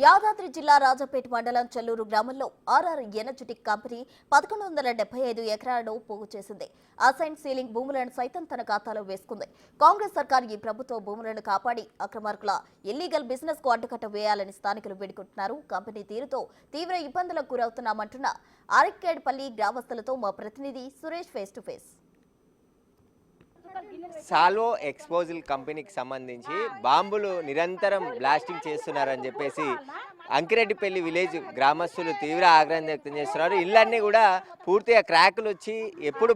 యాదాద్రి జిల్లా రాజపేట మండలం చెల్లూరు గ్రామంలో ఆర్ఆర్ ఎనర్జెటిక్ కంపెనీ 1175 ఎకరాలను పోగు చేసింది. అసైన్ సీలింగ్ భూములను సైతం తన ఖాతాలో వేసుకుంది. కాంగ్రెస్ సర్కార్ ఈ ప్రభుత్వ భూములను కాపాడి అక్రమార్కుల ఇల్లీగల్ బిజినెస్ కు అడ్డుకట్ట వేయాలని స్థానికులు వేడుకుంటున్నారు. కంపెనీ తీరుతో తీవ్ర ఇబ్బందులకు గురవుతున్నామంటున్న అరిక్కేడ్పల్లి గ్రామస్తులతో మా ప్రతినిధి Suresh face to face. Salvo explosives కంపెనీకి సంబంధించి బాంబులు నిరంతరం బ్లాస్టింగ్ చేస్తున్నారని చెప్పేసి అంకిరెడ్డిపల్లి విలేజ్ గ్రామస్తులు తీవ్ర ఆగ్రహం వ్యక్తం చేస్తున్నారు. ఇళ్ళన్నీ కూడా పూర్తిగా క్రాకులు వచ్చి ఎప్పుడు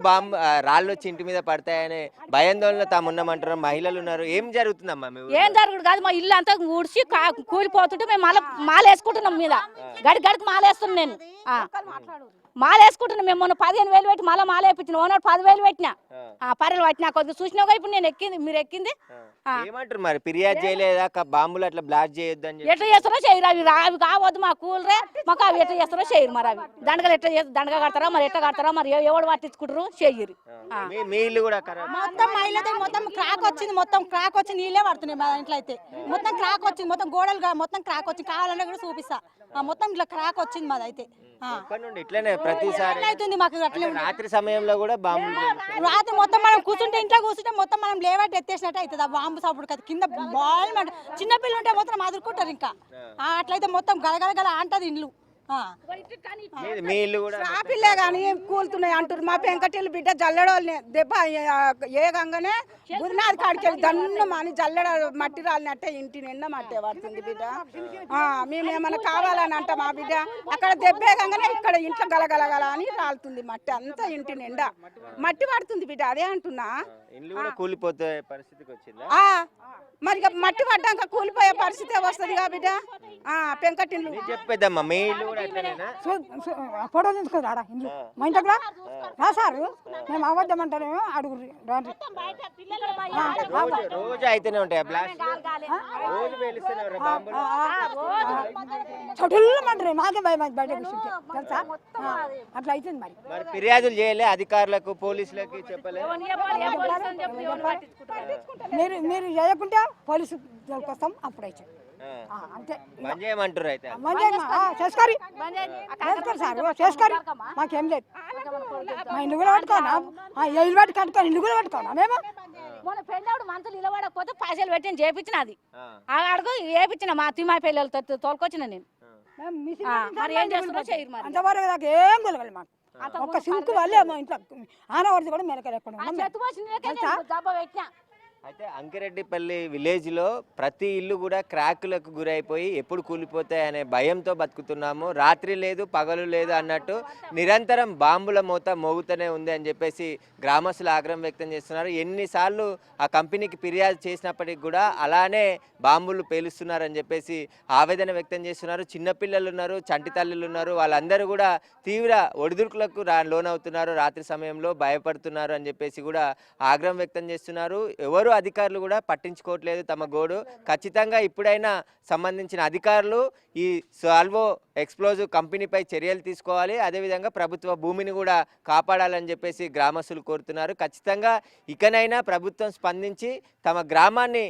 రాళ్ళు వచ్చి ఇంటి మీద పడతాయనే భయాందోళనలో తాము ఉన్నామంటున్నారు. మహిళలు ఉన్నారు. ఏం జరుగుతుందమ్మా? ఏం జరుగుతుంది కాదు, మా ఇల్లు అంతా ఊడ్చి కూలిపోతుంటే మేము మాలేసుకుంటున్నాం మీద గడికి మాలేస్తున్నాం. నేను మాలేసుకుంటున్నాం. మేము మొన్న 15,000 పెట్టి మళ్ళీ మాలేపించిన ఓనాడు 10,000 పెట్టినా పర్రెలు పట్టినా కొద్దిగా చూసినా ఇప్పుడు నేను ఎక్కింది మీరు ఎక్కింది ఏమంటారు మరి? ఫిర్యాదు చేయలేదా? బాంబులు అట్లా బ్లాస్ట్ చేయొద్దని ఎట్లా చేస్తారో చేయరు. అవి కావద్దు మా కూలరే మాకు అవి ఎట్లా చేస్తారో చేయరు. మరి అవి దండగలు ఎట్లా దండగా కడతారో మరి ఎట్లా కడతారో మరి ఎవడు పట్టించుకుంటారు చెయ్యరు. మీ ఇల్లు కూడా మొత్తం మైలతో మొత్తం క్రాక్ వచ్చింది. మొత్తం క్రాక్ వచ్చి నీళ్ళే పడుతున్నాయి మా ఇంట్లో అయితే. మొత్తం క్రాక్ వచ్చింది. మొత్తం గోడలు మొత్తం క్రాక్ వచ్చింది. కావాలన్నా కూడా చూపిస్తా. మొత్తం ఇట్లా క్రాక్ వచ్చింది మాది అయితే. ఇట్లనే ప్రతిసారి అవుతుంది మాకు. అట్లే రాత్రి సమయంలో కూడా బాంబులు రాత్రి మొత్తం మనం కూర్చుంటే ఇంట్లో కూర్చుంటే మొత్తం మనం లేవట్టి ఎత్తేసినట్టు అవుతుంది. ఆ బాంబు సప్పుడు కదా కింద బాల్ చిన్నపిల్లలు ఉంటే మొత్తం అదురుకుంటారు. ఇంకా అట్లయితే మొత్తం గలగలగల అంటది ఇల్లు. మీ ఇల్లు కూడా పిల్లే కానీ కూలుతున్నాయి అంటారు. మా పెంకటిల్లు బిడ్డ జల్లెడోళ్ళని దెబ్బ ఏగంగానే గురునాథ్ కాడికి వెళ్ళి దన్ను మాని జల్లెడ మట్టి రాలినట్టే ఇంటి నిండా మట్టే పడుతుంది బిడ్డ. మేమేమన్నా కావాలని అంట మా బిడ్డ అక్కడ దెబ్బేగంగానే ఇక్కడ ఇంట్లో గలగలగల అని రాలుతుంది మట్టి అంతా ఇంటి నిండా మట్టి పడుతుంది బిడ్డ. అదే అంటున్నా. కూలిపోతే పరిస్థితికి వచ్చింది. మరి మట్టి పడ్డాక కూలిపోయే పరిస్థితి వస్తుంది కా బిడ్డ. పెంకటిల్లు చెప్పేద్దమ్మా. మీ ఇల్లు ఫోటో తీసుకోరా ఇల్లు మా ఇంట్లో రాసారు. మేము అవద్దమంటారేమో అడుగురు. రోజు అయితేనే ఉంటాయి బ్లాస్ట్. చటుల్లమంటారు. మాకే భయం బయట కూర్చుంటే తెలుసా. అట్లా అవుతుంది. మరి ఫిర్యాదులు చేయలే అధికారులకు పోలీసులకి చెప్పలే? మీరు చేయకుంటే పోలీసు వస్తాం అప్పుడు అయితే అంతే. చేయమంటారు అయితే చేసుకోరి సార్ చేసుకోరి. మాకేం లేదు. మా ఇల్లు కూడా పట్టుకోనా ఇల్లు పట్టు కట్టుకొని ఇల్లు కూడా పట్టుకోనా మేము. మొన్న పెళ్ళాడు మంతులు నిలబడకపోతే పైసలు పెట్టి చేపించిన అది అడుగు వేపించిన మా తిమ్మా పిల్లలతో తోలుకొచ్చిన నేను. మరి ఏం చేస్తున్నారో చేయరు. మరి అంతవరకు దాకా ఏం తెలియాలి మాకు. ఒక్క సింకు వల్లే మా ఇంట్లో ఆనవరది కూడా మెలకలేకుండా పెట్టినా. అయితే అంకిరెడ్డిపల్లి విలేజ్లో ప్రతి ఇల్లు కూడా క్రాకులకు గురైపోయి ఎప్పుడు కూలిపోతాయనే భయంతో బతుకుతున్నాము. రాత్రి లేదు పగలు లేదు అన్నట్టు నిరంతరం బాంబుల మోత మోగుతూనే ఉంది అని చెప్పేసి గ్రామస్తులు ఆగ్రహం వ్యక్తం చేస్తున్నారు. ఎన్నిసార్లు ఆ కంపెనీకి ఫిర్యాదు చేసినప్పటికి కూడా అలానే బాంబులు పేలుస్తున్నారని చెప్పేసి ఆవేదన వ్యక్తం చేస్తున్నారు. చిన్నపిల్లలు ఉన్నారు, చంటి తల్లులు ఉన్నారు. వాళ్ళందరూ కూడా తీవ్ర ఒడిదుడుకులకు లోనవుతున్నారు. రాత్రి సమయంలో భయపడుతున్నారు అని చెప్పేసి కూడా ఆగ్రహం వ్యక్తం చేస్తున్నారు. ఎవరు అధికారులు కూడా పట్టించుకోవట్లేదు తమ గోడు. ఖచ్చితంగా ఇప్పుడైనా సంబంధించిన అధికారులు ఈ సాల్వో ఎక్స్ప్లోజివ్ కంపెనీపై చర్యలు తీసుకోవాలి. అదేవిధంగా ప్రభుత్వ భూమిని కూడా కాపాడాలని చెప్పేసి గ్రామస్తులు కోరుతున్నారు. ఖచ్చితంగా ఇకనైనా ప్రభుత్వం స్పందించి తమ గ్రామాన్ని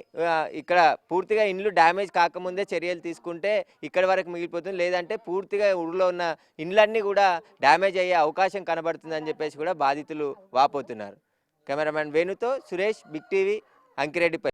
ఇక్కడ పూర్తిగా ఇండ్లు డ్యామేజ్ కాకముందే చర్యలు తీసుకుంటే ఇక్కడి వరకు మిగిలిపోతుంది. లేదంటే పూర్తిగా ఊళ్ళో ఉన్న ఇండ్లన్నీ కూడా డ్యామేజ్ అయ్యే అవకాశం కనబడుతుందని చెప్పేసి కూడా బాధితులు వాపోతున్నారు. కెమెరామెన్ వేణుతో సురేష్, బిగ్ టీవీ, అంకిరెడ్డిపల్లి.